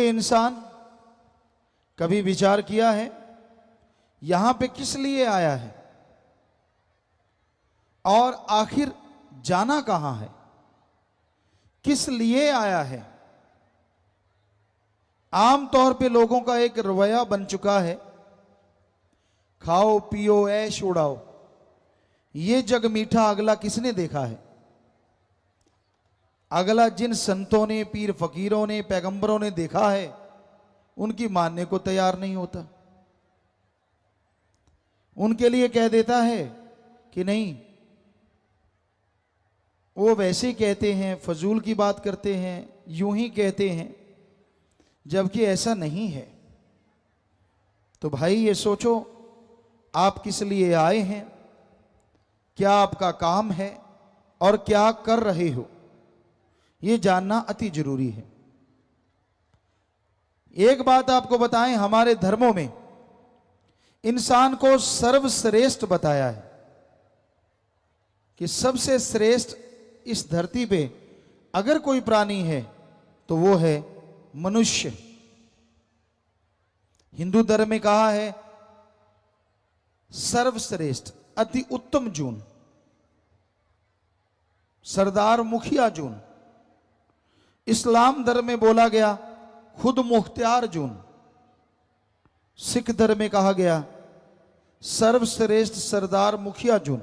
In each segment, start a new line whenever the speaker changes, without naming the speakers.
बोले इंसान, कभी विचार किया है यहां पे किस लिए आया है और आखिर जाना कहां है, किस लिए आया है? आमतौर पे लोगों का एक रवैया बन चुका है, खाओ पियो ऐश उड़ाओ, ये जग मीठा अगला किसने देखा है? अगला जिन संतों ने, पीर फकीरों ने, पैगंबरों ने देखा है उनकी मानने को तैयार नहीं होता। उनके लिए कह देता है कि नहीं, वो वैसे कहते हैं, फजूल की बात करते हैं, यूं ही कहते हैं, जबकि ऐसा नहीं है। तो भाई ये सोचो, आप किस लिए आए हैं, क्या आपका काम है और क्या कर रहे हो, ये जानना अति जरूरी है। एक बात आपको बताएं, हमारे धर्मों में इंसान को सर्वश्रेष्ठ बताया है कि सबसे श्रेष्ठ इस धरती पे अगर कोई प्राणी है तो वो है मनुष्य। हिंदू धर्म में कहा है सर्वश्रेष्ठ, अति उत्तम जून, सरदार मुखिया जून। इस्लाम धर्म में बोला गया खुद मुख्तियार जून। सिख धर्म में कहा गया सर्वश्रेष्ठ सरदार मुखिया जून।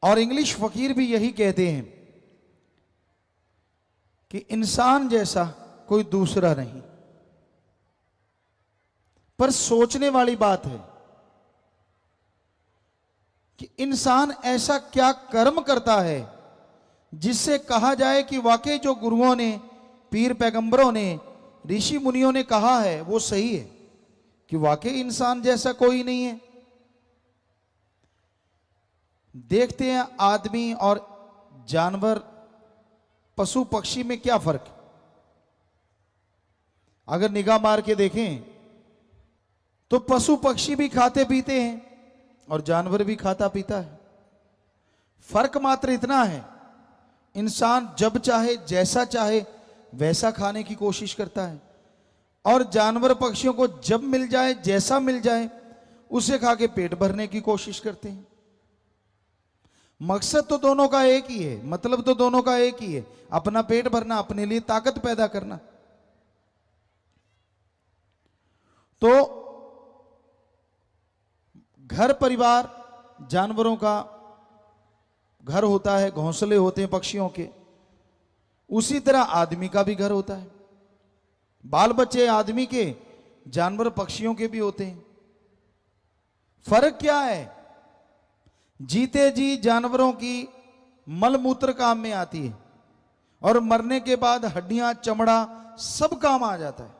और इंग्लिश फकीर भी यही कहते हैं कि इंसान जैसा कोई दूसरा नहीं। पर सोचने वाली बात है कि इंसान ऐसा क्या कर्म करता है जिससे कहा जाए कि वाकई जो गुरुओं ने, पीर पैगंबरों ने, ऋषि मुनियों ने कहा है वो सही है, कि वाकई इंसान जैसा कोई नहीं है। देखते हैं आदमी और जानवर, पशु पक्षी में क्या फर्क है। अगर निगाह मार के देखें तो पशु पक्षी भी खाते पीते हैं और जानवर भी खाता पीता है। फर्क मात्र इतना है, इंसान जब चाहे, जैसा चाहे वैसा खाने की कोशिश करता है, और जानवर पक्षियों को जब मिल जाए, जैसा मिल जाए उसे खा के पेट भरने की कोशिश करते हैं। मकसद तो दोनों का एक ही है, मतलब तो दोनों का एक ही है, अपना पेट भरना, अपने लिए ताकत पैदा करना। तो घर परिवार जानवरों का घर होता है, घोंसले होते हैं पक्षियों के, उसी तरह आदमी का भी घर होता है। बाल बच्चे आदमी के, जानवर पक्षियों के भी होते हैं। फर्क क्या है? जीते जी जानवरों की मलमूत्र काम में आती है और मरने के बाद हड्डियां, चमड़ा सब काम आ जाता है।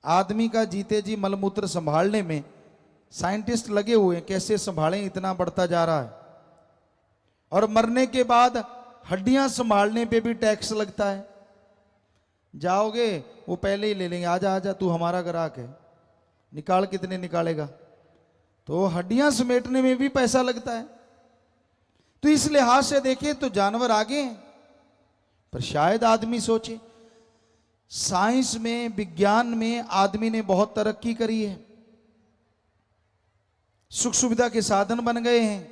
आदमी का जीते जी मलमूत्र संभालने में साइंटिस्ट लगे हुए हैं, कैसे संभालें, इतना बढ़ता जा रहा है। और मरने के बाद हड्डियां संभालने पे भी टैक्स लगता है। जाओगे वो पहले ही ले लेंगे, आजा आजा तू हमारा ग्राहक है, निकाल, कितने निकालेगा। तो हड्डियां समेटने में भी पैसा लगता है। तो इस लिहाज से देखें तो जानवर आगे हैं। पर शायद आदमी सोचे, साइंस में, विज्ञान में आदमी ने बहुत तरक्की करी है, सुख सुविधा के साधन बन गए हैं।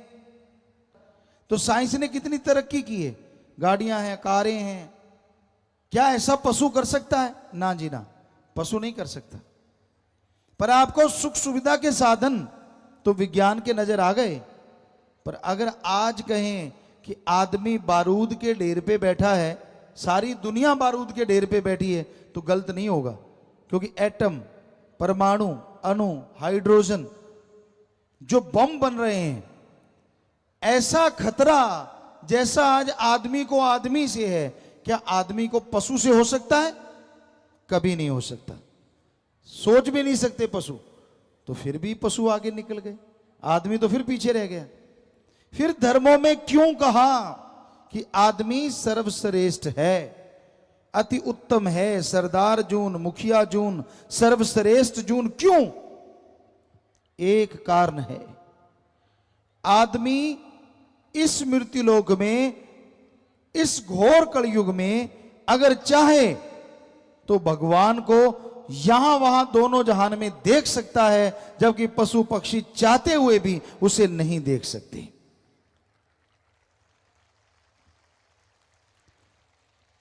तो साइंस ने कितनी तरक्की की है, गाड़ियां हैं, कारें हैं, क्या ऐसा पशु कर सकता है? ना जी ना, पशु नहीं कर सकता। पर आपको सुख सुविधा के साधन तो विज्ञान के नजर आ गए। पर अगर आज कहें कि आदमी बारूद के ढेर पे बैठा है, सारी दुनिया बारूद के ढेर पे बैठी है, तो गलत नहीं होगा। क्योंकि एटम, परमाणु, अणु, हाइड्रोजन जो बम बन रहे हैं, ऐसा खतरा जैसा आज आदमी को आदमी से है, क्या आदमी को पशु से हो सकता है? कभी नहीं हो सकता। सोच भी नहीं सकते पशु। तो फिर भी पशु आगे निकल गए, आदमी तो फिर पीछे रह गया। फिर धर्मों में क्यों कहा कि आदमी सर्वश्रेष्ठ है, अति उत्तम है, सरदार जून, मुखिया जून, सर्वश्रेष्ठ जून? क्यों? एक कारण है, आदमी इस मृत्युलोक में, इस घोर कलयुग में अगर चाहे तो भगवान को यहां वहां दोनों जहान में देख सकता है, जबकि पशु पक्षी चाहते हुए भी उसे नहीं देख सकते।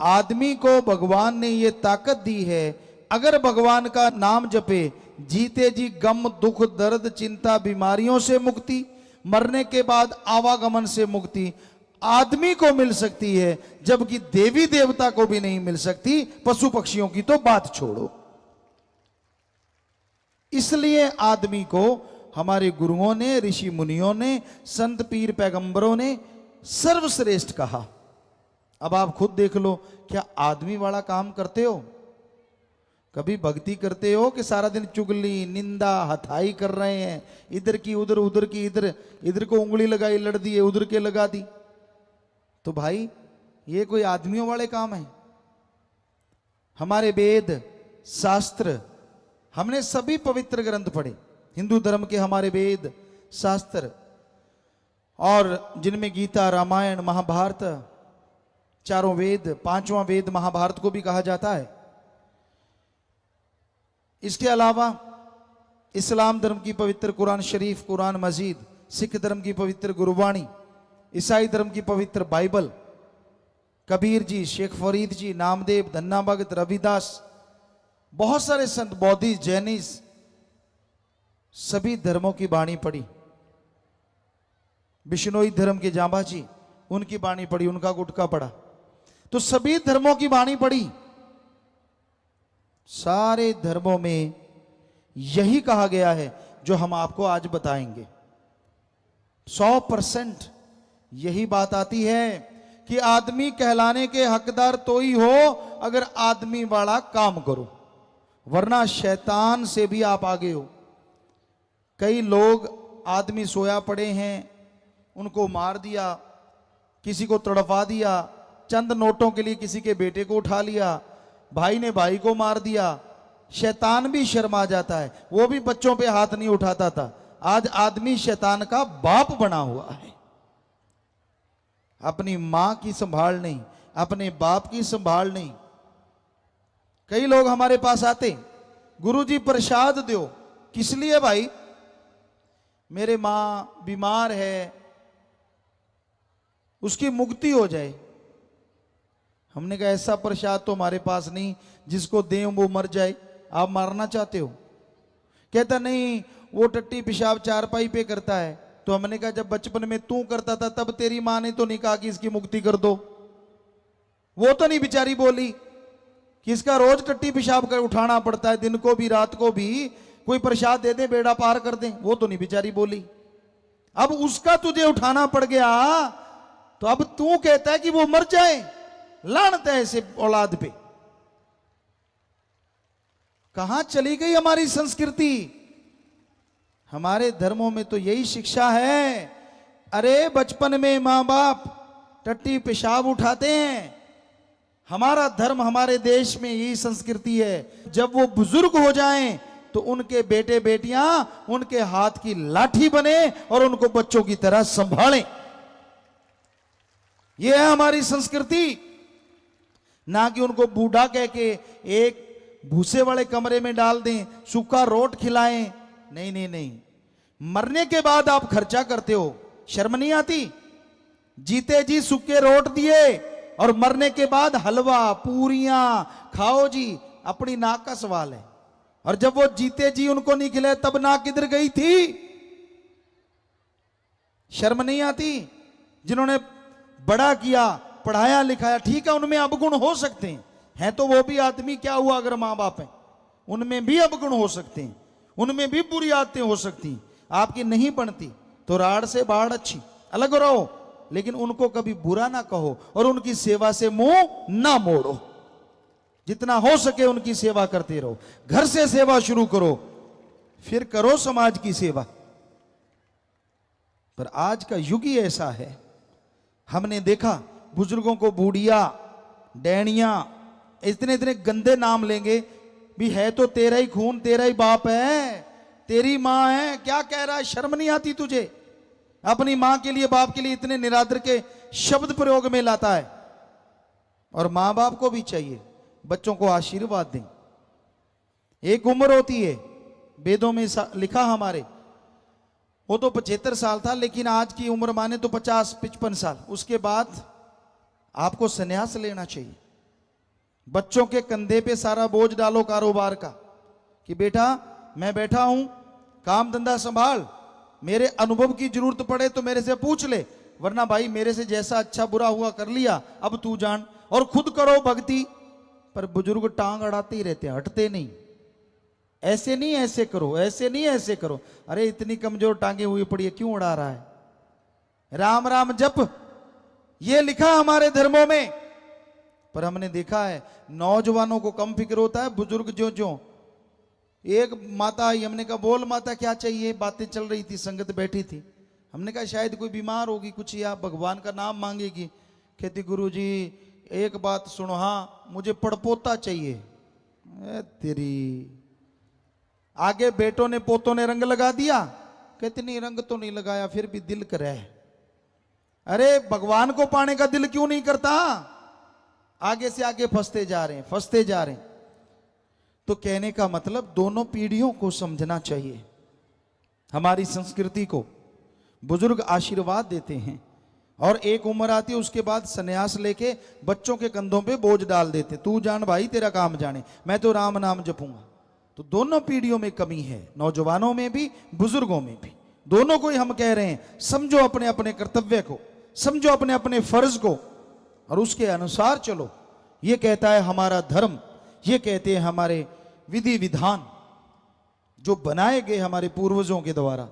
आदमी को भगवान ने यह ताकत दी है, अगर भगवान का नाम जपे, जीते जी गम दुख दर्द चिंता बीमारियों से मुक्ति, मरने के बाद आवागमन से मुक्ति आदमी को मिल सकती है, जबकि देवी देवता को भी नहीं मिल सकती, पशु पक्षियों की तो बात छोड़ो। इसलिए आदमी को हमारे गुरुओं ने, ऋषि मुनियों ने, संत पीर पैगंबरों ने सर्वश्रेष्ठ कहा। अब आप खुद देख लो, क्या आदमी वाला काम करते हो? कभी भक्ति करते हो कि सारा दिन चुगली निंदा हथाई कर रहे हैं, इधर की उधर, उधर की इधर, इधर को उंगली लगाई लड़ दी, उधर के लगा दी? तो भाई ये कोई आदमियों वाले काम है? हमारे वेद शास्त्र, हमने सभी पवित्र ग्रंथ पढ़े, हिंदू धर्म के हमारे वेद शास्त्र, और जिनमें गीता रामायण महाभारत, चारों वेद, पांचवां वेद महाभारत को भी कहा जाता है। इसके अलावा इस्लाम धर्म की पवित्र कुरान शरीफ, कुरान मजीद, सिख धर्म की पवित्र गुरुवाणी, ईसाई धर्म की पवित्र बाइबल, कबीर जी, शेख फरीद जी, नामदेव, धन्ना भगत, रविदास, बहुत सारे संत, बौद्धिस्ट, जैनिस्ट, सभी धर्मों की वाणी पढ़ी। बिश्नोई धर्म के जांबा जी, उनकी वाणी पढ़ी, उनका गुटका पढ़ा। तो सभी धर्मों की वाणी पढ़ी। सारे धर्मों में यही कहा गया है जो हम आपको आज बताएंगे। 100% यही बात आती है कि आदमी कहलाने के हकदार तो ही हो अगर आदमी वाला काम करो, वरना शैतान से भी आप आगे हो। कई लोग आदमी सोया पड़े हैं, उनको मार दिया, किसी को तड़पा दिया, चंद नोटों के लिए किसी के बेटे को उठा लिया, भाई ने भाई को मार दिया। शैतान भी शर्मा जाता है, वो भी बच्चों पे हाथ नहीं उठाता था। आज आदमी शैतान का बाप बना हुआ है। अपनी मां की संभाल नहीं, अपने बाप की संभाल नहीं। कई लोग हमारे पास आते, गुरुजी प्रसाद दो। किस लिए भाई? मेरे मां बीमार है, उसकी मुक्ति हो जाए। हमने कहा ऐसा प्रसाद तो हमारे पास नहीं जिसको दें वो मर जाए। आप मारना चाहते हो? कहता नहीं, वो टट्टी पेशाब चारपाई पे करता है। तो हमने कहा जब बचपन में तू करता था तब तेरी मां ने तो नहीं कहा कि इसकी मुक्ति कर दो? वो तो नहीं बेचारी बोली कि इसका रोज टट्टी पेशाब कर उठाना पड़ता है, दिन को भी रात को भी, कोई प्रसाद दे दे बेड़ा पार कर दे। वो तो नहीं बेचारी बोली। अब उसका तुझे उठाना पड़ गया तो अब तू कहता है कि वो मर जाए। लानत है ऐसे औलाद पे। कहां चली गई हमारी संस्कृति? हमारे धर्मों में तो यही शिक्षा है। अरे बचपन में मां बाप टट्टी पेशाब उठाते हैं। हमारा धर्म, हमारे देश में यही संस्कृति है। जब वो बुजुर्ग हो जाएं तो उनके बेटे बेटियां उनके हाथ की लाठी बने और उनको बच्चों की तरह संभालें। यह है हमारी संस्कृति। ना कि उनको बूढ़ा कह के एक भूसे वाले कमरे में डाल दें, सूखा रोट खिलाएं। नहीं नहीं नहीं, मरने के बाद आप खर्चा करते हो, शर्म नहीं आती? जीते जी सूखे रोट दिए और मरने के बाद हलवा पूरियां खाओ जी, अपनी नाक का सवाल है। और जब वो जीते जी उनको नहीं खिलाए तब नाक किधर गई थी? शर्म नहीं आती? जिन्होंने बड़ा किया, पढ़ाया लिखाया, ठीक है उनमें अवगुण हो सकते हैं तो वो भी आदमी, क्या हुआ अगर मां बाप है? उनमें भी अवगुण हो सकते हैं, उनमें भी बुरी आदतें हो सकती हैं। आपकी नहीं बनती तो राड़ से बाढ़ अच्छी, अलग रहो, लेकिन उनको कभी बुरा ना कहो और उनकी सेवा से मुंह ना मोड़ो। जितना हो सके उनकी सेवा करते रहो। घर से सेवा शुरू करो, फिर करो समाज की सेवा। पर आज का युग ही ऐसा है। हमने देखा बुजुर्गों को बूढ़िया, डैनिया, इतने इतने गंदे नाम लेंगे भी। है तो तेरा ही खून, तेरा ही बाप है, तेरी मां है, क्या कह रहा है? शर्म नहीं आती तुझे? अपनी मां के लिए, बाप के लिए इतने निरादर के शब्द प्रयोग में लाता है। और मां बाप को भी चाहिए बच्चों को आशीर्वाद दें। एक उम्र होती है, वेदों में लिखा हमारे, वो तो 75 साल था, लेकिन आज की उम्र माने तो 50-55 साल। उसके बाद आपको संन्यास लेना चाहिए। बच्चों के कंधे पे सारा बोझ डालो कारोबार का, कि बेटा मैं बैठा हूं, काम धंधा संभाल, मेरे अनुभव की जरूरत पड़े तो मेरे से पूछ ले, वरना भाई मेरे से जैसा अच्छा बुरा हुआ कर लिया, अब तू जान। और खुद करो भक्ति। पर बुजुर्ग टांग अड़ाते ही रहते हैं, हटते नहीं। ऐसे नहीं ऐसे करो, ऐसे नहीं ऐसे करो। अरे इतनी कमजोर टांगे हुई पड़ी है, क्यों उड़ा रहा है? राम राम जप, ये लिखा हमारे धर्मों में। पर हमने देखा है नौजवानों को कम फिक्र होता है, बुजुर्ग जो जो। एक माता आई, हमने कहा बोल माता क्या चाहिए? बातें चल रही थी, संगत बैठी थी। हमने कहा शायद कोई बीमार होगी कुछ, या भगवान का नाम मांगेगी। कहती गुरुजी एक बात सुनो, हाँ मुझे पड़पोता चाहिए। तेरी आगे बेटों ने पोतों ने रंग लगा दिया। कहते नहीं रंग तो नहीं लगाया, फिर भी दिल करे। अरे भगवान को पाने का दिल क्यों नहीं करता? आगे से आगे फंसते जा रहे हैं, फंसते जा रहे हैं। तो कहने का मतलब दोनों पीढ़ियों को समझना चाहिए। हमारी संस्कृति को बुजुर्ग आशीर्वाद देते हैं, और एक उम्र आती है उसके बाद सन्यास लेके बच्चों के कंधों पे बोझ डाल देते, तू जान भाई तेरा काम जाने, मैं तो राम नाम जपूंगा। तो दोनों पीढ़ियों में कमी है, नौजवानों में भी बुजुर्गों में भी। दोनों को ही हम कह रहे हैं समझो अपने अपने कर्तव्य को, समझो अपने अपने फर्ज को, और उसके अनुसार चलो। ये कहता है हमारा धर्म, ये कहते हैं हमारे विधि विधान जो बनाए गए हमारे पूर्वजों के द्वारा।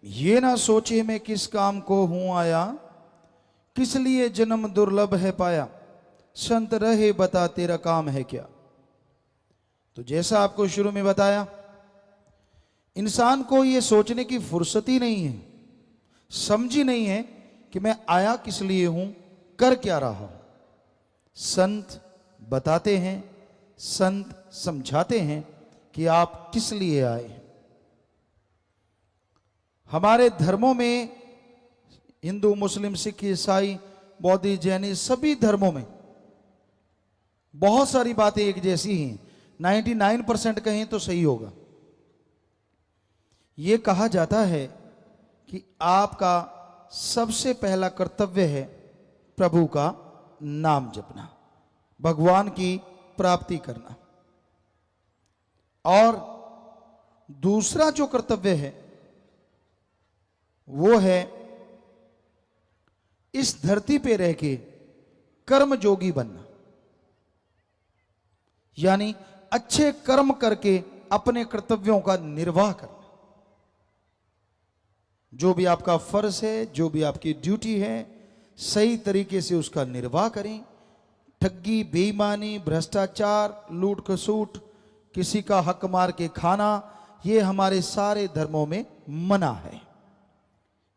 ये ना सोचे मैं किस काम को हूं आया, किस लिए जन्म दुर्लभ है पाया, संत रहे बता तेरा काम है क्या। तो जैसा आपको शुरू में बताया, इंसान को ये सोचने की फुर्सत ही नहीं है, समझ ही नहीं है कि मैं आया किस लिए हूं, कर क्या रहा हूं। संत बताते हैं, संत समझाते हैं कि आप किस लिए आए। हमारे धर्मों में हिंदू, मुस्लिम, सिख, ईसाई, बौद्ध, जैनी, सभी धर्मों में बहुत सारी बातें एक जैसी हैं। 99% कहें तो सही होगा। यह कहा जाता है कि आपका सबसे पहला कर्तव्य है प्रभु का नाम जपना, भगवान की प्राप्ति करना। और दूसरा जो कर्तव्य है वो है इस धरती पे रह के कर्म जोगी बनना, यानी अच्छे कर्म करके अपने कर्तव्यों का निर्वाह करना। जो भी आपका फर्ज है, जो भी आपकी ड्यूटी है, सही तरीके से उसका निर्वाह करें। ठगी, बेईमानी, भ्रष्टाचार, लूट खसूट, किसी का हक मार के खाना, ये हमारे सारे धर्मों में मना है।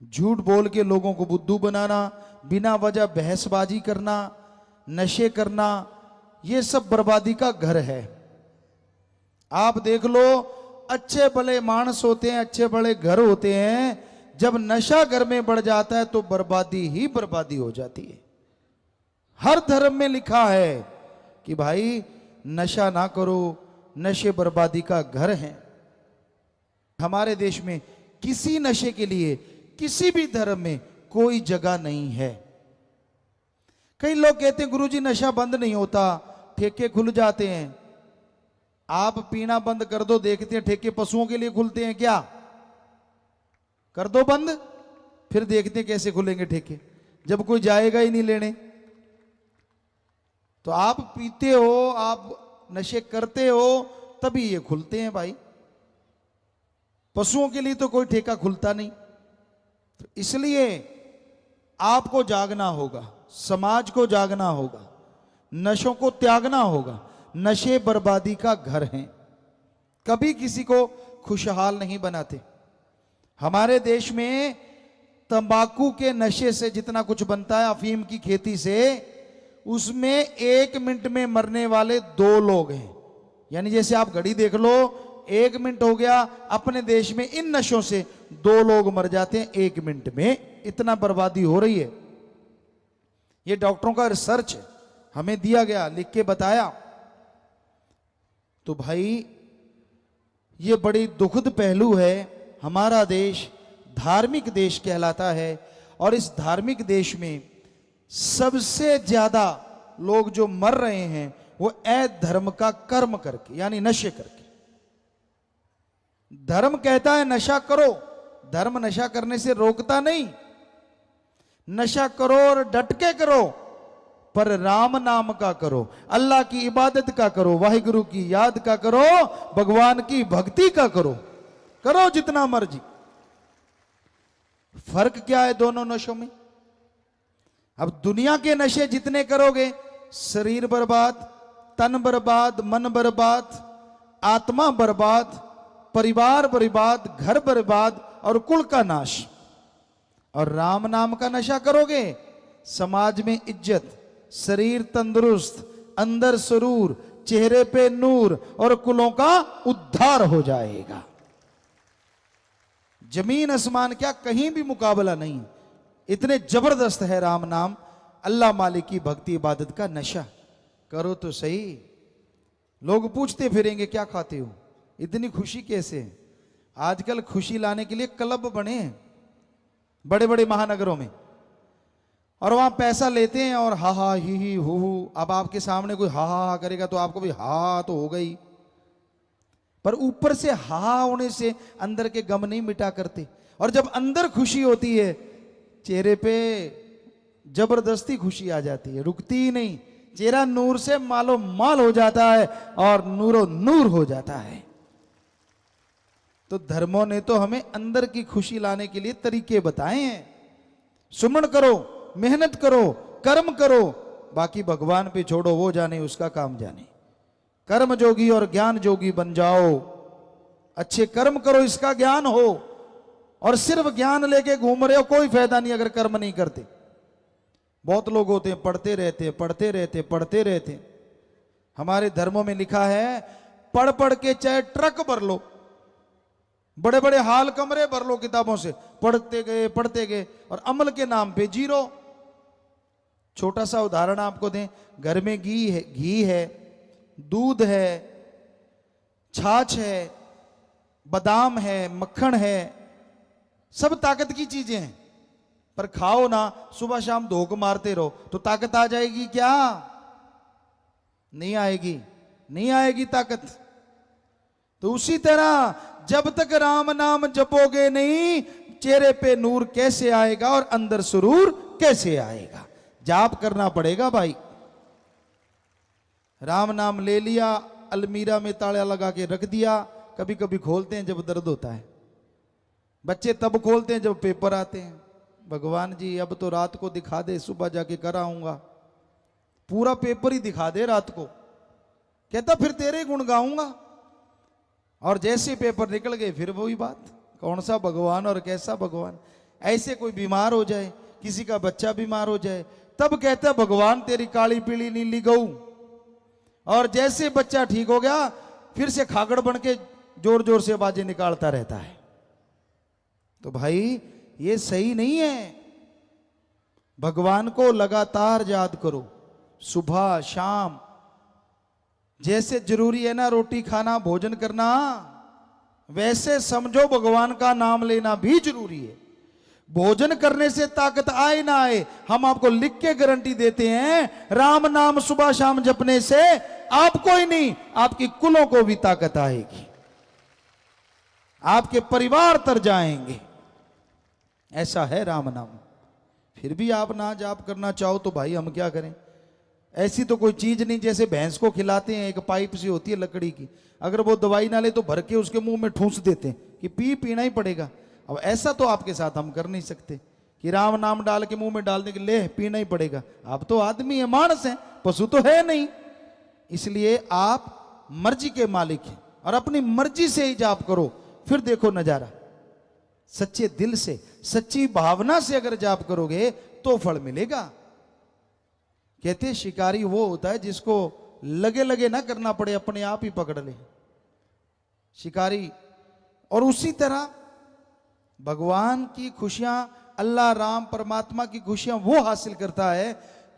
झूठ बोल के लोगों को बुद्धू बनाना, बिना वजह बहसबाजी करना, नशे करना, ये सब बर्बादी का घर है। आप देख लो, अच्छे भले मानस होते हैं, अच्छे बड़े घर होते हैं, जब नशा घर में बढ़ जाता है तो बर्बादी ही बर्बादी हो जाती है। हर धर्म में लिखा है कि भाई नशा ना करो, नशे बर्बादी का घर है। हमारे देश में किसी नशे के लिए किसी भी धर्म में कोई जगह नहीं है। कई लोग कहते हैं गुरुजी नशा बंद नहीं होता, ठेके खुल जाते हैं। आप पीना बंद कर दो, देखते हैं ठेके पशुओं के लिए खुलते हैं क्या? कर दो बंद, फिर देखते हैं कैसे खुलेंगे ठेके, जब कोई जाएगा ही नहीं लेने। तो आप पीते हो, आप नशे करते हो, तभी ये खुलते हैं भाई। पशुओं के लिए तो कोई ठेका खुलता नहीं। तो इसलिए आपको जागना होगा, समाज को जागना होगा, नशों को त्यागना होगा। नशे बर्बादी का घर हैं, कभी किसी को खुशहाल नहीं बनाते। हमारे देश में तंबाकू के नशे से जितना कुछ बनता है, अफीम की खेती से, उसमें 1 मिनट में मरने वाले 2 लोग हैं। यानी जैसे आप घड़ी देख लो, 1 मिनट हो गया, अपने देश में इन नशों से 2 लोग मर जाते हैं 1 मिनट में। इतना बर्बादी हो रही है। ये डॉक्टरों का रिसर्च है, हमें दिया गया, लिख के बताया। तो भाई ये बड़ी दुखद पहलू है। हमारा देश धार्मिक देश कहलाता है और इस धार्मिक देश में सबसे ज्यादा लोग जो मर रहे हैं वो अधर्म का कर्म करके, यानी नशे करके। धर्म कहता है नशा करो, धर्म नशा करने से रोकता नहीं। नशा करो और डट के करो, पर राम नाम का करो, अल्लाह की इबादत का करो, वाहिगुरु की याद का करो, भगवान की भक्ति का करो, करो जितना मर्जी। फर्क क्या है दोनों नशों में? अब दुनिया के नशे जितने करोगे, शरीर बर्बाद, तन बर्बाद, मन बर्बाद, आत्मा बर्बाद, परिवार बर्बाद, घर बर्बाद और कुल का नाश। और राम नाम का नशा करोगे, समाज में इज्जत, शरीर तंदुरुस्त, अंदर सुरूर, चेहरे पे नूर और कुलों का उद्धार हो जाएगा। जमीन आसमान क्या, कहीं भी मुकाबला नहीं। इतने जबरदस्त है राम नाम, अल्लाह मालिक की भक्ति इबादत का नशा। करो तो सही। लोग पूछते फिरेंगे क्या खाते हो, इतनी खुशी कैसे है? आजकल खुशी लाने के लिए क्लब बने हैं बड़े बड़े महानगरों में, और वहां पैसा लेते हैं और हा हा ही हु। अब आपके सामने कोई हा हा करेगा तो आपको भी हा तो हो गई, पर ऊपर से हा होने से अंदर के गम नहीं मिटा करते। और जब अंदर खुशी होती है, चेहरे पे जबरदस्ती खुशी आ जाती है, रुकती ही नहीं। चेहरा नूर से मालो माल हो जाता है और नूरो नूर हो जाता है। तो धर्मों ने तो हमें अंदर की खुशी लाने के लिए तरीके बताए हैं। सुमन करो, मेहनत करो, कर्म करो, बाकी भगवान पे छोड़ो, वो जाने उसका काम जाने। कर्म जोगी और ज्ञान जोगी बन जाओ। अच्छे कर्म करो, इसका ज्ञान हो। और सिर्फ ज्ञान लेके घूम रहे हो, कोई फायदा नहीं अगर कर्म नहीं करते। बहुत लोग होते हैं पढ़ते रहते पढ़ते रहते पढ़ते रहते। हमारे धर्मों में लिखा है, पढ़ पढ़ के चाहे ट्रक भर लो, बड़े बड़े हाल कमरे भर लो किताबों से, पढ़ते गए और अमल के नाम पे जीरो। छोटा सा उदाहरण आपको दें, घर में घी है, दूध है, छाछ है, बादाम है, मक्खन है, सब ताकत की चीजें हैं। पर खाओ ना, सुबह शाम धोख मारते रहो तो ताकत आ जाएगी क्या? नहीं आएगी, नहीं आएगी ताकत। तो उसी तरह जब तक राम नाम जपोगे नहीं, चेहरे पे नूर कैसे आएगा और अंदर सुरूर कैसे आएगा? जाप करना पड़ेगा भाई। राम नाम ले लिया, अलमीरा में ताला लगा के रख दिया। कभी कभी खोलते हैं जब दर्द होता है, बच्चे तब खोलते हैं जब पेपर आते हैं। भगवान जी अब तो रात को दिखा दे, सुबह जाके कराऊंगा। पूरा पेपर ही दिखा दे रात को, कहता फिर तेरे गुण गाऊंगा। और जैसे पेपर निकल गए फिर वही बात, कौन सा भगवान और कैसा भगवान। ऐसे कोई बीमार हो जाए, किसी का बच्चा बीमार हो जाए, तब कहता भगवान तेरी काली पीली नीली गऊ। और जैसे बच्चा ठीक हो गया, फिर से खागड़ बन के जोर जोर से आवाजें निकालता रहता है। तो भाई ये सही नहीं है। भगवान को लगातार याद करो, सुबह शाम। जैसे जरूरी है ना रोटी खाना, भोजन करना, वैसे समझो भगवान का नाम लेना भी जरूरी है। भोजन करने से ताकत आए ना आए, हम आपको लिख के गारंटी देते हैं, राम नाम सुबह शाम जपने से आपको ही नहीं, आपकी कुलों को भी ताकत आएगी, आपके परिवार तर जाएंगे। ऐसा है राम नाम। फिर भी आप ना जाप करना चाहो तो भाई हम क्या करें? ऐसी तो कोई चीज नहीं, जैसे भैंस को खिलाते हैं, एक पाइप सी होती है लकड़ी की, अगर वो दवाई ना ले तो भर के उसके मुंह में ठूंस देते हैं कि पीना ही पड़ेगा। अब ऐसा तो आपके साथ हम कर नहीं सकते कि राम नाम डाल के मुंह में डाल दे कि ले पीना ही पड़ेगा। आप तो आदमी है, मानस है, पशु तो है नहीं। इसलिए आप मर्जी के मालिक हैं और अपनी मर्जी से ही जाप करो, फिर देखो नजारा। सच्चे दिल से, सच्ची भावना से अगर जाप करोगे तो फल मिलेगा। कहते शिकारी वो होता है जिसको लगे लगे ना करना पड़े, अपने आप ही पकड़ ले शिकारी। और उसी तरह भगवान की खुशियां, अल्लाह राम परमात्मा की खुशियां वो हासिल करता है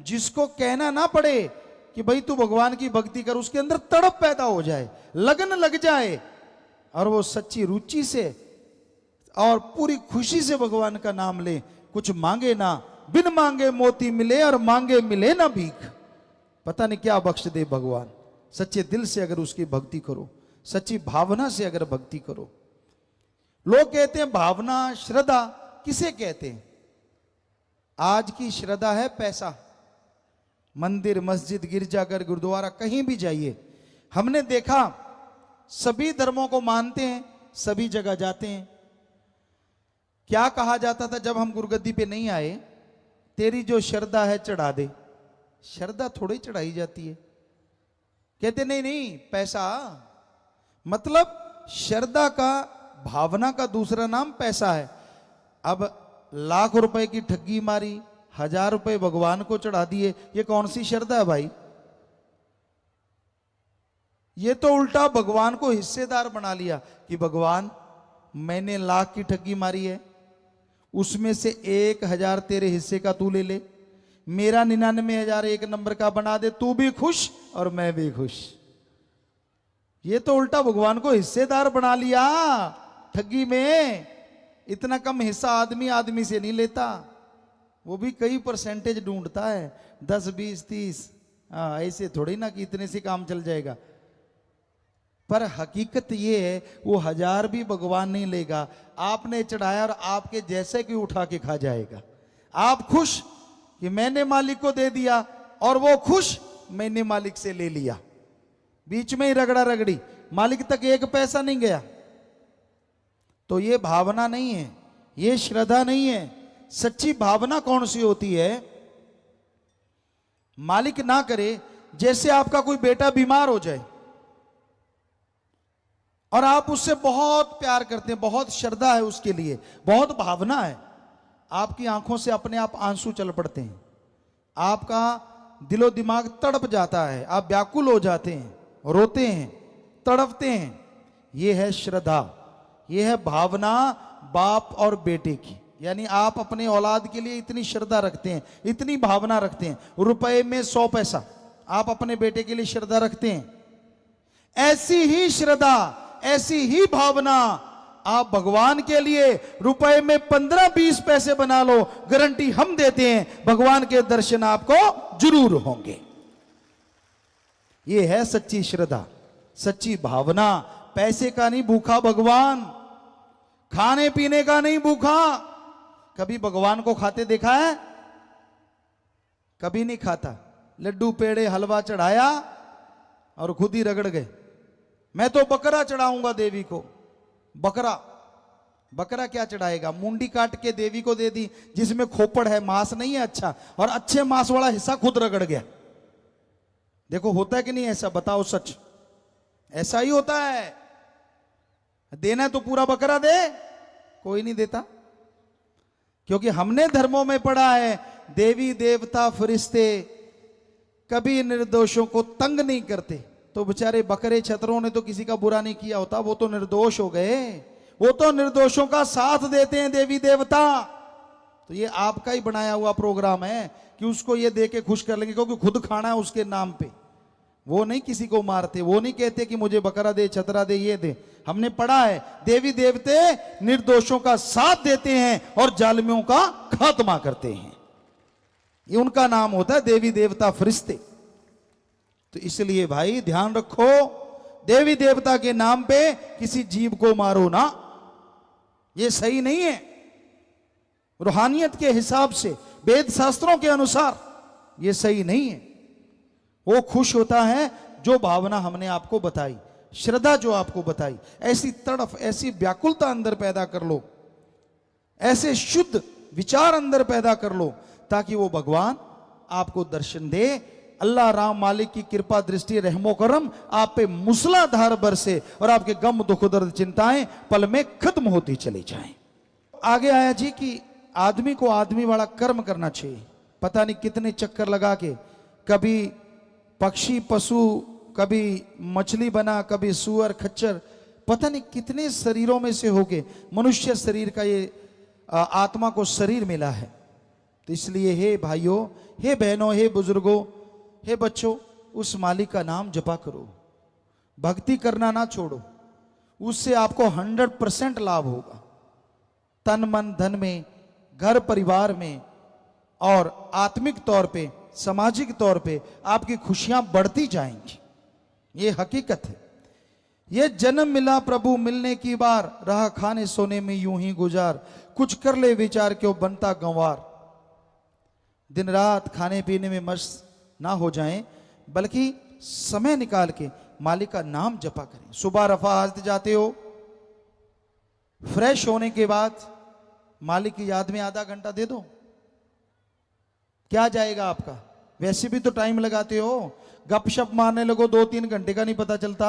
जिसको कहना ना पड़े, कि भाई तू भगवान की भक्ति कर, उसके अंदर तड़प पैदा हो जाए, लगन लग जाए, और वो सच्ची रुचि से और पूरी खुशी से भगवान का नाम ले, कुछ मांगे ना, बिन मांगे मोती मिले और मांगे मिले ना भीख। पता नहीं क्या बख्श दे भगवान। सच्चे दिल से अगर उसकी भक्ति करो, सच्ची भावना से अगर भक्ति करो। लोग कहते हैं भावना, श्रद्धा किसे कहते हैं? आज की श्रद्धा है पैसा। मंदिर, मस्जिद, गिरजाघर, गुरुद्वारा, कहीं भी जाइए, हमने देखा सभी धर्मों को मानते हैं, सभी जगह जाते हैं। क्या कहा जाता था जब हम गुरुगद्दी पे नहीं आए? तेरी जो श्रद्धा है चढ़ा दे। श्रद्धा थोड़ी चढ़ाई जाती है। कहते नहीं नहीं पैसा, मतलब श्रद्धा का, भावना का दूसरा नाम पैसा है। अब लाख रुपए की ठगी मारी, 1000 रुपए भगवान को चढ़ा दिए, ये कौन सी श्रद्धा है भाई? ये तो उल्टा भगवान को हिस्सेदार बना लिया कि भगवान मैंने लाख की ठगी मारी है, उसमें से 1000 तेरे हिस्से का तू ले ले, मेरा 99,000 एक नंबर का बना दे, तू भी खुश और मैं भी खुश। ये तो उल्टा भगवान को हिस्सेदार बना लिया ठगी में। इतना कम हिस्सा आदमी आदमी से नहीं लेता, वो भी कई परसेंटेज ढूंढता है, 10, 20, 30। हाँ, ऐसे थोड़ी ना कि इतने से काम चल जाएगा। पर हकीकत ये है वो 1000 भी भगवान नहीं लेगा, आपने चढ़ाया और आपके जैसे कि उठा के खा जाएगा। आप खुश कि मैंने मालिक को दे दिया, और वो खुश मैंने मालिक से ले लिया, बीच में ही रगड़ा रगड़ी, मालिक तक एक पैसा नहीं गया। तो ये भावना नहीं है, ये श्रद्धा नहीं है। सच्ची भावना कौन सी होती है? मालिक ना करे, जैसे आपका कोई बेटा बीमार हो जाए और आप उससे बहुत प्यार करते हैं, बहुत श्रद्धा है उसके लिए, बहुत भावना है, आपकी आंखों से अपने आप आंसू चल पड़ते हैं, आपका दिलो दिमाग तड़प जाता है, आप व्याकुल हो जाते हैं, रोते हैं, तड़पते हैं। यह है श्रद्धा, यह है भावना बाप और बेटे की। यानी आप अपने औलाद के लिए इतनी श्रद्धा रखते हैं, इतनी भावना रखते हैं, रुपए में 100 पैसा आप अपने बेटे के लिए श्रद्धा रखते हैं। ऐसी ही श्रद्धा, ऐसी ही भावना आप भगवान के लिए रुपए में 15-20 पैसे बना लो, गारंटी हम देते हैं भगवान के दर्शन आपको जरूर होंगे। यह है सच्ची श्रद्धा, सच्ची भावना। पैसे का नहीं भूखा भगवान, खाने पीने का नहीं भूखा। कभी भगवान को खाते देखा है? कभी नहीं खाता। लड्डू पेड़े हलवा चढ़ाया और खुद ही रगड़ गए। मैं तो बकरा चढ़ाऊंगा देवी को। बकरा, बकरा क्या चढ़ाएगा? मुंडी काट के देवी को दे दी जिसमें खोपड़ है, मांस नहीं है अच्छा, और अच्छे मांस वाला हिस्सा खुद रगड़ गया। देखो होता है कि नहीं ऐसा? बताओ सच, ऐसा ही होता है। देना तो पूरा बकरा दे, कोई नहीं देता। क्योंकि हमने धर्मों में पढ़ा है देवी देवता फरिश्ते कभी निर्दोषों को तंग नहीं करते। तो बेचारे बकरे छतरों ने तो किसी का बुरा नहीं किया होता, वो तो निर्दोष हो गए, वो तो निर्दोषों का साथ देते हैं देवी देवता। तो ये आपका ही बनाया हुआ प्रोग्राम है कि उसको ये दे के खुश कर लेंगे, क्योंकि खुद खाना है उसके नाम पे। वो नहीं किसी को मारते, वो नहीं कहते कि मुझे बकरा दे, छतरा दे, ये दे। हमने पढ़ा है देवी देवते निर्दोषों का साथ देते हैं और जालिमों का खात्मा करते हैं। ये उनका नाम होता है देवी देवता फरिश्ते। तो इसलिए भाई ध्यान रखो, देवी देवता के नाम पे किसी जीव को मारो ना, ये सही नहीं है। रूहानियत के हिसाब से, वेद शास्त्रों के अनुसार ये सही नहीं है। वो खुश होता है जो भावना हमने आपको बताई, श्रद्धा जो आपको बताई, ऐसी तड़फ, ऐसी व्याकुलता अंदर पैदा कर लो, ऐसे शुद्ध विचार अंदर पैदा कर लो, ताकि वो भगवान आपको दर्शन दे। अल्लाह राम मालिक की कृपा दृष्टि रहमो करम आप पे मूसलाधार बरसे और आपके गम दुख दर्द चिंताएं पल में खत्म होती चली जाएं। आगे आया जी कि आदमी को आदमी वाला कर्म करना चाहिए। पता नहीं कितने चक्कर लगा के, कभी पक्षी पशु, कभी मछली बना, कभी सुअर खच्चर, पता नहीं कितने शरीरों में से होके मनुष्य शरीर का ये आत्मा को शरीर मिला है। तो इसलिए हे भाइयों, हे बहनों, हे बुजुर्गों, हे बच्चों, उस मालिक का नाम जपा करो, भक्ति करना ना छोड़ो, उससे आपको 100% लाभ होगा, तन मन धन में, घर परिवार में, और आत्मिक तौर पे, सामाजिक तौर पे आपकी खुशियां बढ़ती जाएंगी। ये हकीकत है। ये जन्म मिला प्रभु मिलने की बार, रहा खाने सोने में यूं ही गुजार, कुछ कर ले विचार क्यों बनता गंवार। दिन रात खाने पीने में मस्त ना हो जाएं, बल्कि समय निकाल के मालिक का नाम जपा करें। सुबह रफा हाजत जाते हो, फ्रेश होने के बाद मालिक की याद में आधा घंटा दे दो, क्या जाएगा आपका? वैसे भी तो टाइम लगाते हो, गपशप मारने लगो 2-3 घंटे का नहीं पता चलता,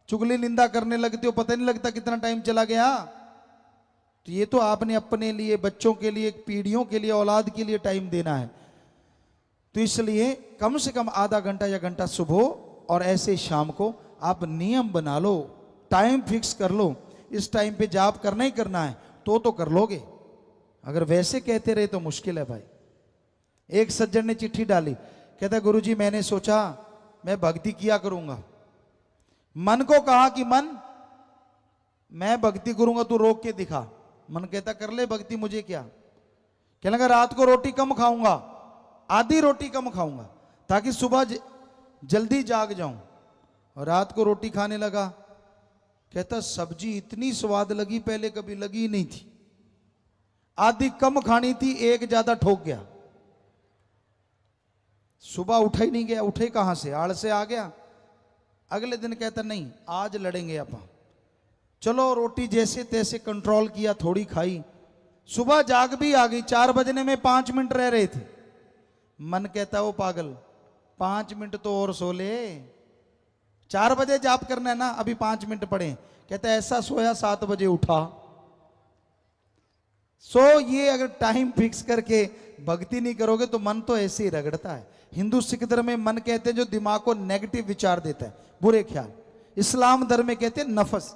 चुगली निंदा करने लगते हो पता नहीं लगता कितना टाइम चला गया। तो ये तो आपने अपने लिए, बच्चों के लिए, पीढ़ियों के लिए, औलाद के लिए टाइम देना है। तो इसलिए कम से कम आधा घंटा या घंटा सुबह और ऐसे शाम को आप नियम बना लो, टाइम फिक्स कर लो, इस टाइम पे जाप करना ही करना है तो कर लोगे। अगर वैसे कहते रहे तो मुश्किल है भाई। एक सज्जन ने चिट्ठी डाली, कहता गुरुजी मैंने सोचा मैं भक्ति किया करूंगा, मन को कहा कि मन मैं भक्ति करूंगा, तू रोक के दिखा। मन कहता कर ले भक्ति, मुझे क्या। कहने लगा रात को रोटी कम खाऊंगा, आधी रोटी कम खाऊंगा ताकि सुबह जल्दी जाग जाऊं, और रात को रोटी खाने लगा। कहता सब्जी इतनी स्वाद लगी, पहले कभी लगी ही नहीं थी, आधी कम खानी थी, एक ज्यादा ठोक गया, सुबह उठा ही नहीं गया। उठे कहां से, आड़ से आ गया। अगले दिन कहता नहीं आज लड़ेंगे अपन, चलो रोटी जैसे तैसे कंट्रोल किया, थोड़ी खाई, सुबह जाग भी आ गई। 4 बजने में 5 मिनट रह रहे थे। मन कहता वो पागल 5 मिनट तो और सो ले, 4 बजे जाप करना है ना, अभी 5 मिनट पड़े। कहता ऐसा सोया 7 बजे उठा। सो ये अगर टाइम फिक्स करके भक्ति नहीं करोगे तो मन तो ऐसे ही रगड़ता है। हिंदू सिख धर्म में मन कहते हैं जो दिमाग को नेगेटिव विचार देता है, बुरे ख्याल। इस्लाम धर्म में कहते हैं नफस,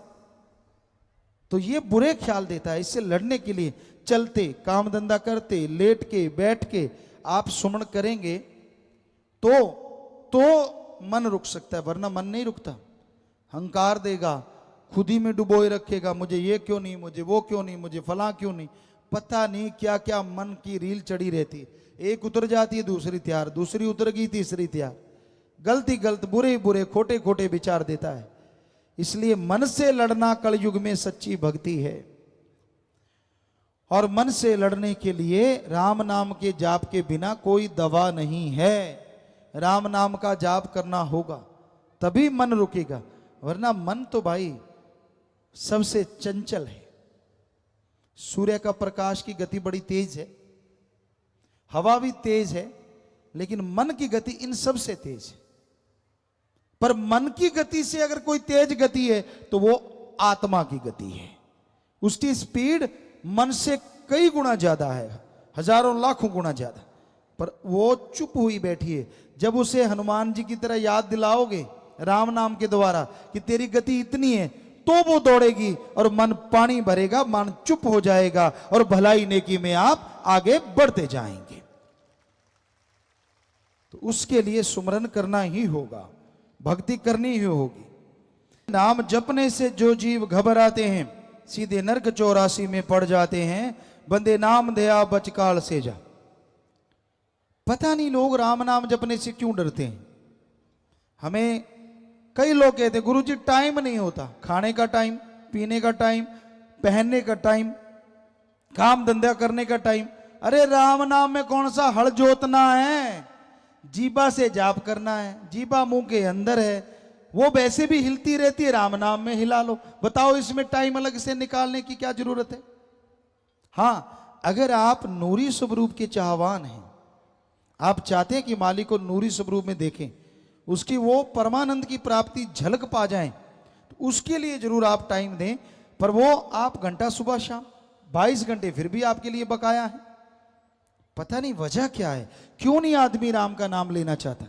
तो ये बुरे ख्याल देता है। इससे लड़ने के लिए चलते, काम धंधा करते, लेट के, बैठ के आप सुमन करेंगे तो मन रुक सकता है, वरना मन नहीं रुकता। हंकार देगा, खुद ही में डुबोए रखेगा, मुझे ये क्यों नहीं, मुझे वो क्यों नहीं, मुझे फला क्यों नहीं, पता नहीं क्या क्या मन की रील चढ़ी रहती। एक उतर जाती है दूसरी तैयार, दूसरी उतर गई तीसरी तैयार, गलत ही गलत, बुरे ही बुरे, खोटे खोटे विचार देता है। इसलिए मन से लड़ना कलयुग में सच्ची भक्ति है। और मन से लड़ने के लिए राम नाम के जाप के बिना कोई दवा नहीं है। राम नाम का जाप करना होगा तभी मन रुकेगा, वरना मन तो भाई सबसे चंचल है। सूर्य का प्रकाश की गति बड़ी तेज है, हवा भी तेज है, लेकिन मन की गति इन सब से तेज है। पर मन की गति से अगर कोई तेज गति है तो वो आत्मा की गति है। उसकी स्पीड मन से कई गुना ज्यादा है, हजारों लाखों गुना ज्यादा। पर वो चुप हुई बैठी है। जब उसे हनुमान जी की तरह याद दिलाओगे राम नाम के द्वारा कि तेरी गति इतनी है, तो वो दौड़ेगी और मन पानी भरेगा, मन चुप हो जाएगा और भलाई नेकी में आप आगे बढ़ते जाएंगे। तो उसके लिए सुमरन करना ही होगा, भक्ति करनी ही होगी। नाम जपने से जो जीव घबराते हैं सीधे नरक 84 में पड़ जाते हैं। बंदे नाम दया बचकाल से जा। पता नहीं लोग राम नाम जपने से क्यों डरते हैं। हमें कई लोग कहते हैं गुरुजी टाइम नहीं होता, खाने का टाइम, पीने का टाइम, पहनने का टाइम, काम धंधा करने का टाइम। अरे राम नाम में कौन सा हल जोतना है, जीबा से जाप करना है, जीबा मुंह के अंदर है, वो वैसे भी हिलती रहती है, राम नाम में हिला लो। बताओ इसमें टाइम अलग से निकालने की क्या जरूरत है। हाँ, अगर आप नूरी स्वरूप के चाहवान हैं, आप चाहते हैं कि मालिक को नूरी स्वरूप में देखें, उसकी वो परमानंद की प्राप्ति झलक पा जाएं, तो उसके लिए जरूर आप टाइम दें। पर वो आप घंटा सुबह शाम 22 घंटे फिर भी आपके लिए बकाया है। पता नहीं वजह क्या है, क्यों नहीं आदमी राम का नाम लेना चाहता।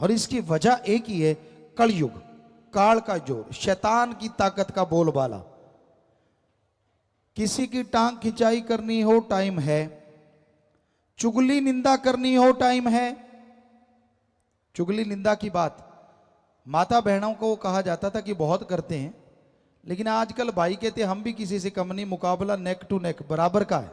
और इसकी वजह एक ही है, कलयुग, काल का जोर, शैतान की ताकत का बोलबाला। किसी की टांग खिंचाई करनी हो टाइम है, चुगली निंदा करनी हो टाइम है, चुगली निंदा की बात माता बहनों को कहा जाता था कि बहुत करते हैं, लेकिन आजकल भाई कहते हम भी किसी से कम नहीं, मुकाबला नेक टू नेक बराबर का है।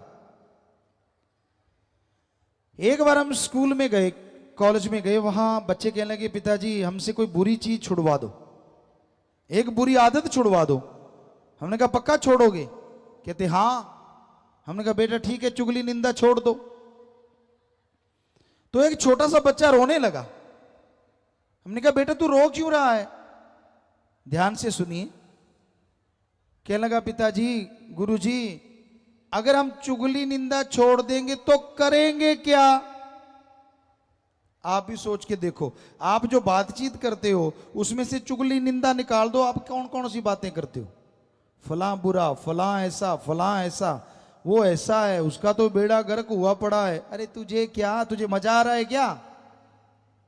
एक बार हम स्कूल में गए, कॉलेज में गए, वहां बच्चे कहने लगे पिताजी हमसे कोई बुरी चीज छुड़वा दो, एक बुरी आदत छुड़वा दो। हमने कहा पक्का छोड़ोगे? कहते हाँ। हमने कहा बेटा ठीक है, चुगली निंदा छोड़ दो। तो एक छोटा सा बच्चा रोने लगा। हमने कहा बेटा तू रो क्यों रहा है? ध्यान से सुनिए। कहने लगा पिताजी, गुरुजी अगर हम चुगली निंदा छोड़ देंगे तो करेंगे क्या? आप भी सोच के देखो, आप जो बातचीत करते हो उसमें से चुगली निंदा निकाल दो, आप कौन कौन सी बातें करते हो? फलां बुरा, फलां ऐसा, फलां ऐसा, वो ऐसा है, उसका तो बेड़ा गर्क हुआ पड़ा है। अरे तुझे क्या, तुझे मजा आ रहा है क्या?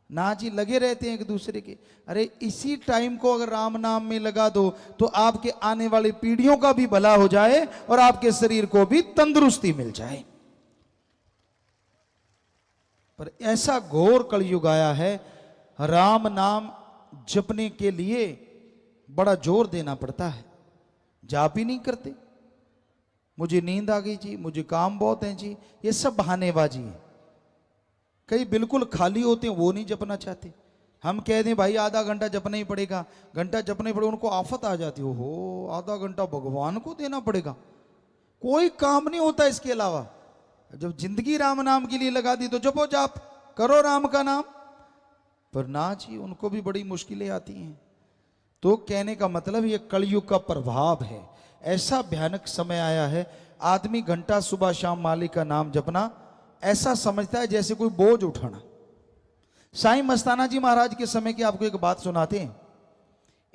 ना जी, लगे रहते हैं एक दूसरे के। अरे इसी टाइम को अगर राम नाम में लगा दो तो आपके आने वाली पीढ़ियों का भी भला हो जाए और आपके शरीर को भी तंदुरुस्ती मिल जाए। पर ऐसा घोर कलयुग आया है, राम नाम जपने के लिए बड़ा जोर देना पड़ता है, जाप ही नहीं करते। मुझे नींद आ गई जी, मुझे काम बहुत है जी, ये सब बहानेबाजी है। कई बिल्कुल खाली होते हैं, वो नहीं जपना चाहते। हम कह दें भाई आधा घंटा जपना ही पड़ेगा, घंटा जपना ही पड़ेगा, उनको आफत आ जाती है, हो आधा घंटा भगवान को देना पड़ेगा, कोई काम नहीं होता इसके अलावा। जब जिंदगी राम नाम के लिए लगा दी तो जपो, जाप करो राम का नाम। पर ना जी, उनको भी बड़ी मुश्किलें आती हैं। तो कहने का मतलब ये कलयुग का प्रभाव है। ऐसा भयानक समय आया है, आदमी घंटा सुबह शाम मालिक का नाम जपना ऐसा समझता है जैसे कोई बोझ उठाना। साईं मस्ताना जी महाराज के समय की आपको एक बात सुनाते हैं।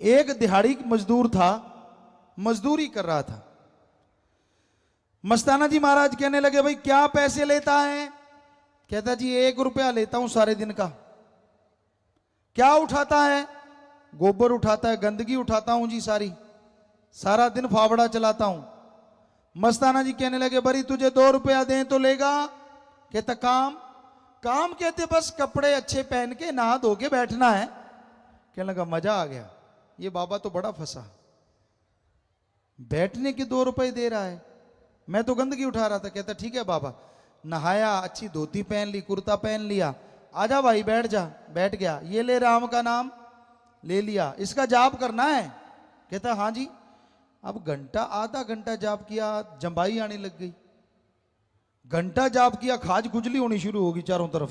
एक दिहाड़ी मजदूर था, मजदूरी कर रहा था। मस्ताना जी महाराज कहने लगे भाई क्या पैसे लेता है? कहता जी 1 रुपया लेता हूं सारे दिन का। क्या उठाता है? गोबर उठाता है, गंदगी उठाता हूं जी सारी, सारा दिन फावड़ा चलाता हूं। मस्ताना जी कहने लगे बरी तुझे 2 रुपया दें तो लेगा? कहता काम। काम कहते बस कपड़े अच्छे पहन के नहा धो के बैठना है। कहने लगा मजा आ गया, ये बाबा तो बड़ा फंसा, बैठने के 2 रुपए दे रहा है, मैं तो गंदगी उठा रहा था। कहता ठीक है बाबा। नहाया, अच्छी धोती पहन ली, कुर्ता पहन लिया, आजा भाई बैठ जा। बैठ गया। ये ले राम का नाम, ले लिया, इसका जाप करना है? कहता हाँ जी। अब घंटा आधा घंटा जाप किया, जंबाई आने लग गई। घंटा जाप किया, खाज खुजली होनी शुरू होगी चारों तरफ।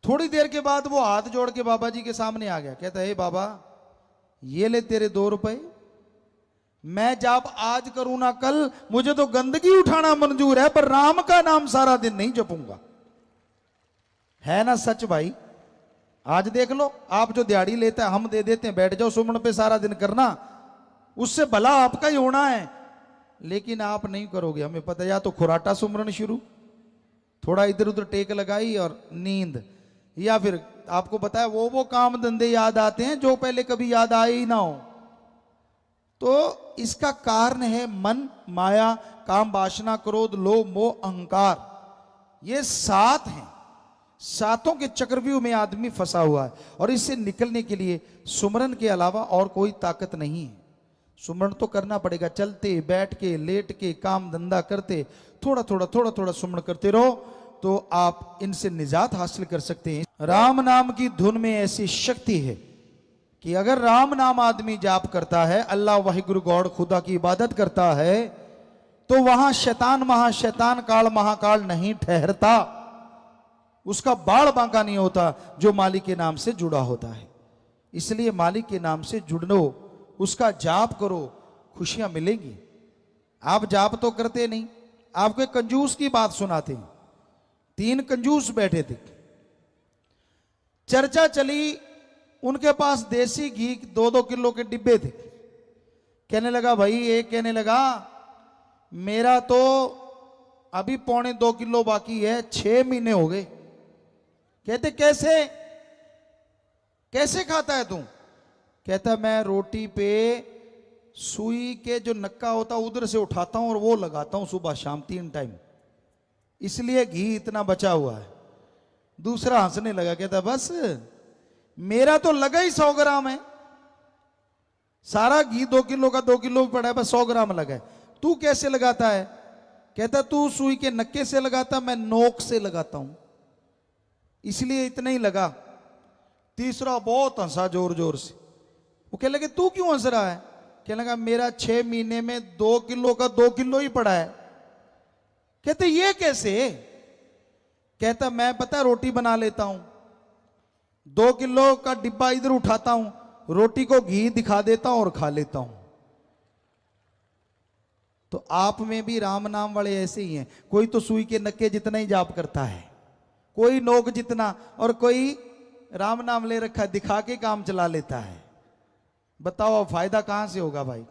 थोड़ी देर के बाद वो हाथ जोड़ के बाबा जी के सामने आ गया। कहता है बाबा ये ले तेरे 2 रुपए, मैं जाप आज करूं ना कल, मुझे तो गंदगी उठाना मंजूर है पर राम का नाम सारा दिन नहीं जपूंगा। है ना सच भाई? आज देख लो, आप जो दिहाड़ी लेता है हम दे देते हैं, बैठ जाओ सुमन पे सारा दिन करना, उससे भला आपका ही होना है। लेकिन आप नहीं करोगे, हमें पता है। या तो खुराटा सुमरन शुरू, थोड़ा इधर उधर टेक लगाई और नींद, या फिर आपको पता है वो काम धंधे याद आते हैं जो पहले कभी याद आए ही ना हो। तो इसका कारण है मन, माया, काम, वासना, क्रोध, लोभ, मोह, अहंकार। ये 7 हैं। 7 के चक्रव्यूह में आदमी फंसा हुआ है और इससे निकलने के लिए सुमरन के अलावा और कोई ताकत नहीं है। सुमरन तो करना पड़ेगा, चलते बैठ के लेट के काम धंधा करते थोड़ा थोड़ा सुमरन करते रहो तो आप इनसे निजात हासिल कर सकते हैं। राम नाम की धुन में ऐसी शक्ति है कि अगर राम नाम आदमी जाप करता है, अल्लाह वाहिगुरु गॉड खुदा की इबादत करता है, तो वहां शैतान महाशैतान काल महाकाल नहीं ठहरता, उसका बाढ़ बांका नहीं होता जो मालिक के नाम से जुड़ा होता है। इसलिए मालिक के नाम से जुड़ो, उसका जाप करो, खुशियां मिलेंगी। आप जाप तो करते नहीं। आपको एक कंजूस की बात सुनाते हैं। 3 कंजूस बैठे थे, चर्चा चली, उनके पास देसी घी 2-2 किलो के डिब्बे थे। कहने लगा भाई, एक कहने लगा मेरा तो अभी 1.25 किलो बाकी है, 6 महीने हो गए। कहते कैसे कैसे खाता है तू? कहता मैं रोटी पे सुई के जो नक्का होता उधर से उठाता हूं और वो लगाता हूं सुबह शाम 3 टाइम, इसलिए घी इतना बचा हुआ है। दूसरा हंसने लगा, कहता बस मेरा तो लगा ही 100 ग्राम है, सारा घी 2 किलो का 2 किलो पड़ा है, बस 100 ग्राम लगा है। तू कैसे लगाता है? कहता तू सुई के नक्के से लगाता, मैं नोक से लगाता हूं, इसलिए इतना ही लगा। तीसरा बहुत हंसा जोर जोर से। वो कह लगे तू क्यों हंस रहा है? कह लगा मेरा 6 महीने में 2 किलो का 2 किलो ही पड़ा है। कहते ये कैसे? कहता मैं पता है रोटी बना लेता हूं, 2 किलो का डिब्बा इधर उठाता हूं, रोटी को घी दिखा देता हूं और खा लेता हूं। तो आप में भी राम नाम वाले ऐसे ही हैं। कोई तो सुई के नक्के जितना ही जाप करता है, कोई नोक जितना, और कोई राम नाम ले रखा दिखा के काम चला लेता है। बताओ फायदा कहां से होगा भाई?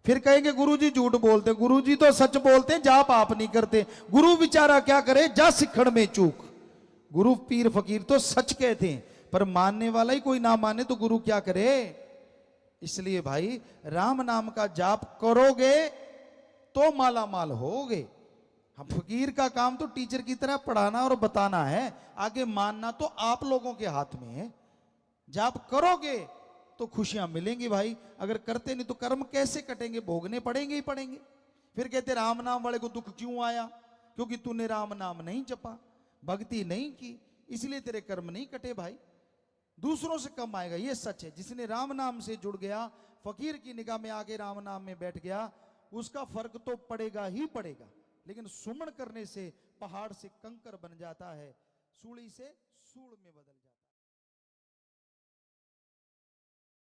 फिर कहेंगे गुरुजी झूठ बोलते। गुरुजी तो सच बोलते हैं, जाप आप नहीं करते। गुरु बेचारा क्या करे, जा सिखड़ में चूक। गुरु पीर फकीर तो सच कहते हैं, पर मानने वाला ही कोई ना माने तो गुरु क्या करे? इसलिए भाई राम नाम का जाप करोगे तो माला माल होगे। हम फकीर का काम तो टीचर की तरह पढ़ाना और बताना है, आगे मानना तो आप लोगों के हाथ में है। जाप करोगे तो खुशियां मिलेंगी भाई, अगर करते नहीं तो कर्म कैसे कटेंगे? भोगने पड़ेंगे ही पड़ेंगे। फिर कहते राम नाम वाले को दुख क्यों आया? क्योंकि तूने राम नाम नहीं जपा, भक्ति नहीं की, इसलिए तेरे कर्म नहीं कटे भाई। दूसरों से कम आएगा, ये सच है। जिसने राम नाम से जुड़ गया, फकीर की निगाह में आके राम नाम में बैठ गया, उसका फर्क तो पड़ेगा ही पड़ेगा। लेकिन सुमन करने से पहाड़ से कंकर बन जाता है, सूली से सूल में बदल जाता है।